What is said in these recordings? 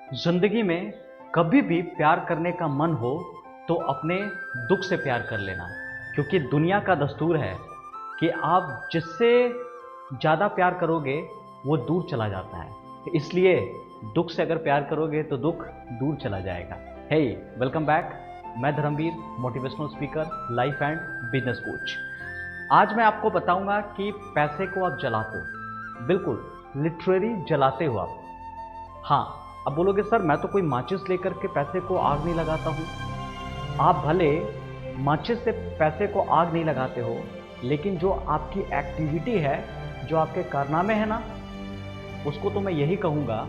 जिंदगी में कभी भी प्यार करने का मन हो तो अपने दुख से प्यार कर लेना, क्योंकि दुनिया का दस्तूर है कि आप जिससे ज़्यादा प्यार करोगे वो दूर चला जाता है। इसलिए दुख से अगर प्यार करोगे तो दुख दूर चला जाएगा। Hey, welcome back. मैं Dharmveer, motivational speaker, life and business coach. आज मैं आपको बताऊंगा कि पैसे को आप जलाते हो, बिल्कुल लिटरली जलाते हो आप। हाँ, अब बोलोगे सर मैं तो कोई माचिस लेकर के पैसे को आग नहीं लगाता हूँ। आप भले माचिस से पैसे को आग नहीं लगाते हो, लेकिन जो आपकी एक्टिविटी है, जो आपके कारनामे हैं ना, उसको तो मैं यही कहूँगा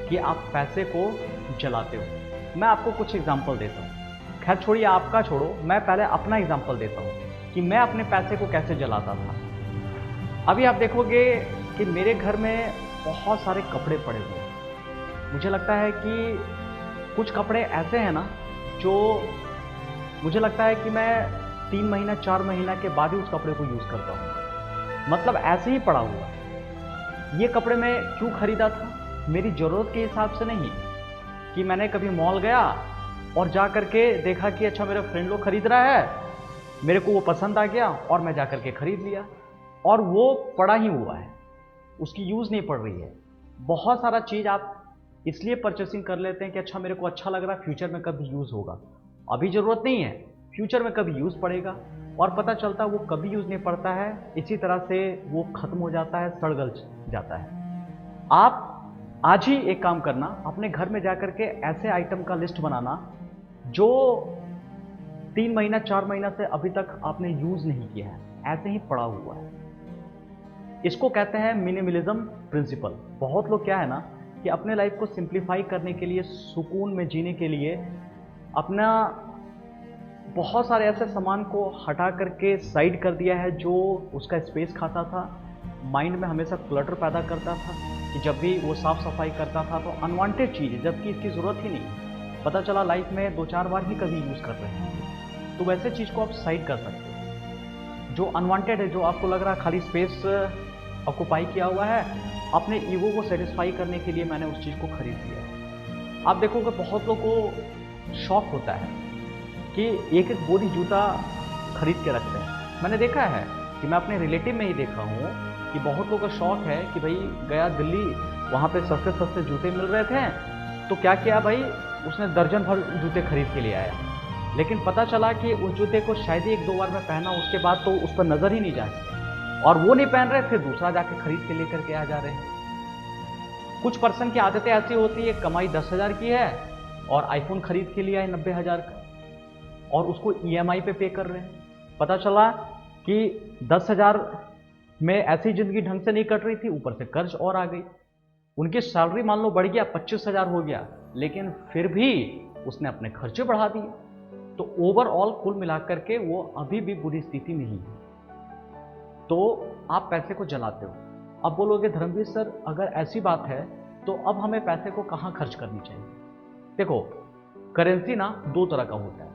कि आप पैसे को जलाते हो। मैं आपको कुछ एग्जाम्पल देता हूँ। खैर छोड़िए, आपका छोड़ो, मैं पहले अपना एग्जाम्पल देता हूँ कि मैं अपने पैसे को कैसे जलाता था। अभी आप देखोगे कि मेरे घर में बहुत सारे कपड़े पड़े हुए हैं। मुझे लगता है कि कुछ कपड़े ऐसे हैं ना, जो मुझे लगता है कि मैं 3 महीना 4 महीना के बाद ही उस कपड़े को यूज़ करता हूँ। मतलब ऐसे ही पड़ा हुआ है। ये कपड़े मैं क्यों खरीदा था? मेरी ज़रूरत के हिसाब से नहीं, कि मैंने कभी मॉल गया और जा करके देखा कि अच्छा मेरा फ्रेंड लोग खरीद रहा है, मेरे को वो पसंद आ गया और मैं जा करके खरीद लिया, और वो पड़ा ही हुआ है, उसकी यूज़ नहीं पड़ रही है। बहुत सारा चीज़ आप इसलिए परचेसिंग कर लेते हैं कि अच्छा मेरे को अच्छा लग रहा है, फ्यूचर में कभी यूज़ होगा। अभी ज़रूरत नहीं है, फ्यूचर में कभी यूज़ पड़ेगा, और पता चलता है वो कभी यूज़ नहीं पड़ता है। इसी तरह से वो ख़त्म हो जाता है, सड़ गल जाता है। आप आज ही एक काम करना, अपने घर में जाकर के ऐसे आइटम का लिस्ट बनाना जो 3 महीना 4 महीना से अभी तक आपने यूज़ नहीं किया है, ऐसे ही पड़ा हुआ है। इसको कहते हैं मिनिमलिज्म प्रिंसिपल। बहुत लोग क्या है ना कि अपने लाइफ को सिंप्लीफाई करने के लिए, सुकून में जीने के लिए, अपना बहुत सारे ऐसे सामान को हटा करके साइड कर दिया है जो उसका स्पेस खाता था, माइंड में हमेशा क्लटर पैदा करता था कि जब भी वो साफ सफाई करता था तो अनवांटेड चीज़, जबकि इसकी ज़रूरत ही नहीं, पता चला लाइफ में 2-4 बार ही कभी यूज़ कर रहे हैं। तो वैसे चीज़ को आप साइड कर सकते हो। जो अनवांटेड है, जो आपको लग रहा है खाली स्पेस ऑक्यूपाई किया हुआ है, अपने ईगो को सेटिस्फाई करने के लिए मैंने उस चीज़ को खरीद लिया। आप देखोगे बहुत लोगों को शौक होता है कि एक एक बोरी जूता खरीद के रखते हैं। मैंने देखा है कि मैं अपने रिलेटिव में ही देखा हूँ कि बहुत लोगों का शौक है कि भाई गया दिल्ली, वहाँ पे सस्ते सस्ते जूते मिल रहे थे, तो क्या किया भाई, उसने दर्जन भर जूते खरीद के ले आया। लेकिन पता चला कि उस जूते को शायद ही 1-2 बार में पहना, उसके बाद तो उस पर नज़र ही नहीं जाती, और वो नहीं पहन रहे, फिर दूसरा जाके खरीद के लेकर के आ जा रहे हैं। कुछ पर्सन की आदतें ऐसी होती है, कमाई 10,000 की है और आईफोन खरीद के लिए आए 90,000 का, और उसको ईएमआई पे कर रहे हैं। पता चला कि 10,000 में ऐसी जिंदगी ढंग से नहीं कट रही थी, ऊपर से कर्ज और आ गई। उनकी सैलरी मान लो बढ़ गया, 25,000 हो गया, लेकिन फिर भी उसने अपने खर्चे बढ़ा दिए। तो ओवरऑल कुल मिलाकर के वो अभी भी बुरी स्थिति में ही है। तो आप पैसे को जलाते हो। अब बोलोगे धर्मवीर सर, अगर ऐसी बात है तो अब हमें पैसे को कहाँ खर्च करनी चाहिए? देखो, करेंसी ना 2 तरह का होता है,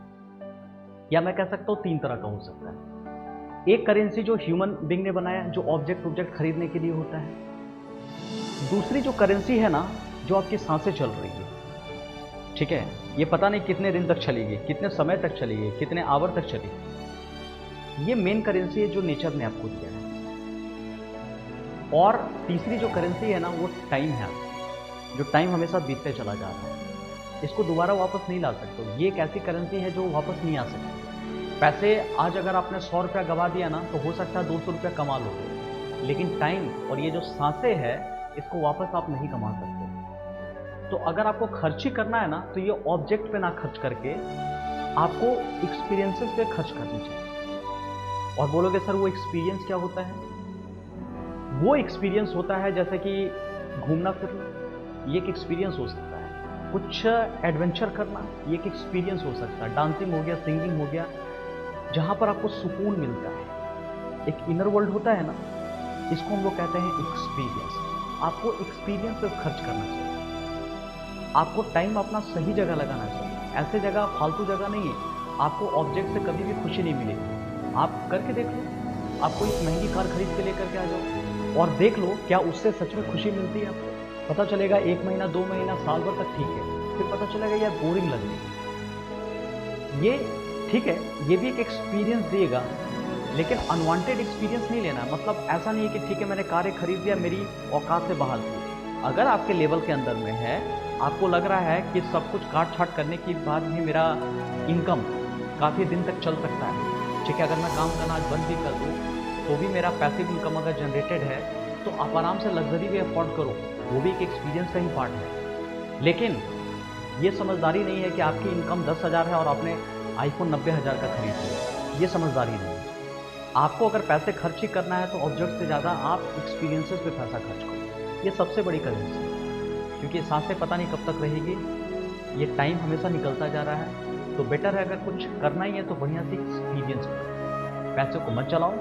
या मैं कह सकता हूँ 3 तरह का हो सकता है। एक करेंसी जो ह्यूमन बीइंग ने बनाया, जो ऑब्जेक्ट खरीदने के लिए होता है। दूसरी जो करेंसी है ना, जो आपकी सांसें चल रही है, ठीक है, ये पता नहीं कितने दिन तक चलेगी, कितने समय तक चलेगी, कितने आवर तक चलेगी। ये मेन करेंसी है जो नेचर ने आपको दिया है। और तीसरी जो करेंसी है ना, वो टाइम है, जो टाइम हमेशा बीतते चला जा रहा है, इसको दोबारा वापस नहीं ला सकते। ये एक ऐसी करेंसी है जो वापस नहीं आ सकती। पैसे आज अगर आपने 100 रुपया गवा दिया ना, तो हो सकता है 200 रुपया कमा लो, लेकिन टाइम और ये जो सांसें है, इसको वापस आप नहीं कमा सकते। तो अगर आपको खर्च ही करना है ना, तो ये ऑब्जेक्ट पे ना खर्च करके आपको एक्सपीरियंसेस पे खर्च करनी चाहिए। और बोलोगे सर वो एक्सपीरियंस क्या होता है? वो एक्सपीरियंस होता है जैसे कि घूमना फिरना, ये एक एक्सपीरियंस हो सकता है। कुछ एडवेंचर करना, ये एक एक्सपीरियंस हो सकता है। डांसिंग हो गया, सिंगिंग हो गया, जहाँ पर आपको सुकून मिलता है, एक इनर वर्ल्ड होता है ना, इसको हम लोग कहते हैं एक्सपीरियंस। आपको एक्सपीरियंस पे खर्च करना चाहिए। आपको टाइम अपना सही जगह लगाना चाहिए, ऐसे जगह, फालतू जगह नहीं है। आपको ऑब्जेक्ट से कभी भी खुशी नहीं मिलेगी। आप करके देख लो, आप कोई महंगी कार खरीद के लेकर के आ जाओ और देख लो क्या उससे सच में खुशी मिलती है आपको? पता चलेगा 1 महीना 2 महीना साल भर तक ठीक है, फिर पता चलेगा यार बोरिंग लग रही है। ये ठीक है, ये भी एक एक्सपीरियंस देगा, लेकिन अनवांटेड एक्सपीरियंस नहीं लेना है। मतलब ऐसा नहीं है कि ठीक है मैंने कार खरीद लिया, मेरी औकात से बाहर थी। अगर आपके लेवल के अंदर में है, आपको लग रहा है कि सब कुछ काट छाट करने के बाद भी मेरा इनकम काफ़ी दिन तक चल सकता है, ठीक है, अगर मैं काम करना आज बंद भी कर दूँ तो भी मेरा पैसिव इनकम अगर जनरेटेड है, तो आप आराम से लग्जरी भी अफोर्ड करो, वो भी एक एक्सपीरियंस का ही पार्ट है। लेकिन ये समझदारी नहीं है कि आपकी इनकम 10,000 है और आपने आईफोन 90,000 का खरीद लिया, ये समझदारी नहीं है। आपको अगर पैसे खर्च ही करना है तो ऑब्जेक्ट से ज़्यादा आप एक्सपीरियंसेस पे पैसा खर्च करो, ये सबसे बड़ी करेंसी है। क्योंकि सांसें पता नहीं कब तक रहेगी, ये टाइम हमेशा निकलता जा रहा है। तो बेटर है अगर कुछ करना ही है तो बढ़िया से एक्सपीरियंस करो, पैसे को मत चलाओ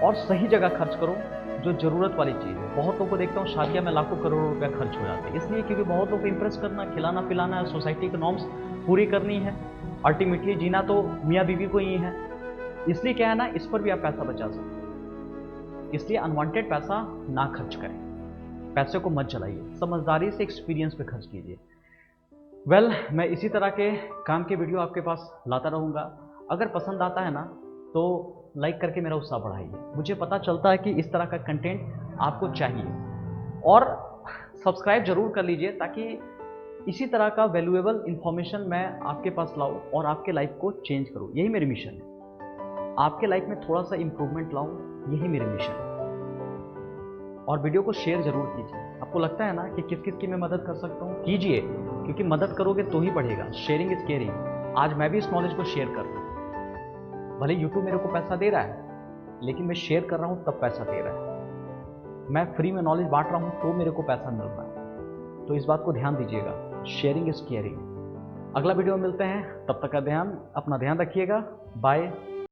और सही जगह खर्च करो, जो ज़रूरत वाली चीज़ है। बहुत लोगों को देखता हूँ शादियाँ में लाखों करोड़ों रुपया खर्च हो जाते हैं, इसलिए क्योंकि बहुत लोगों को इंप्रेस करना, खिलाना पिलाना है, सोसाइटी के नॉर्म्स पूरी करनी है, अल्टीमेटली जीना तो मियाँ बीवी को ही है। इसलिए क्या है ना, इस पर भी आप पैसा बचा सकते हैं। इसलिए अनवांटेड पैसा ना खर्च करें, पैसे को मत चलाइए, समझदारी से एक्सपीरियंस पे खर्च कीजिए। मैं इसी तरह के काम के वीडियो आपके पास लाता रहूँगा। अगर पसंद आता है ना तो लाइक करके मेरा उत्साह बढ़ाइए, मुझे पता चलता है कि इस तरह का कंटेंट आपको चाहिए। और सब्सक्राइब जरूर कर लीजिए ताकि इसी तरह का वैल्यूएबल इंफॉर्मेशन मैं आपके पास लाऊं और आपके लाइफ को चेंज करूं। यही मेरी मिशन है, आपके लाइफ में थोड़ा सा इंप्रूवमेंट लाऊं, यही मेरी मिशन है। और वीडियो को शेयर जरूर कीजिए। आपको लगता है ना कि किस किस की मैं मदद कर सकता हूँ, कीजिए, क्योंकि मदद करोगे तो ही बढ़ेगा। Sharing is caring. आज मैं भी इस नॉलेज को शेयर कर रहा हूँ, भले यूट्यूब मेरे को पैसा दे रहा है, लेकिन मैं शेयर कर रहा हूँ तब पैसा दे रहा है। मैं फ्री में नॉलेज बांट रहा हूँ तो मेरे को पैसा मिल रहा है। तो इस बात को ध्यान दीजिएगा, शेयरिंग इज केयरिंग। अगला वीडियो में मिलते हैं, तब तक का अपना ध्यान रखिएगा। बाय।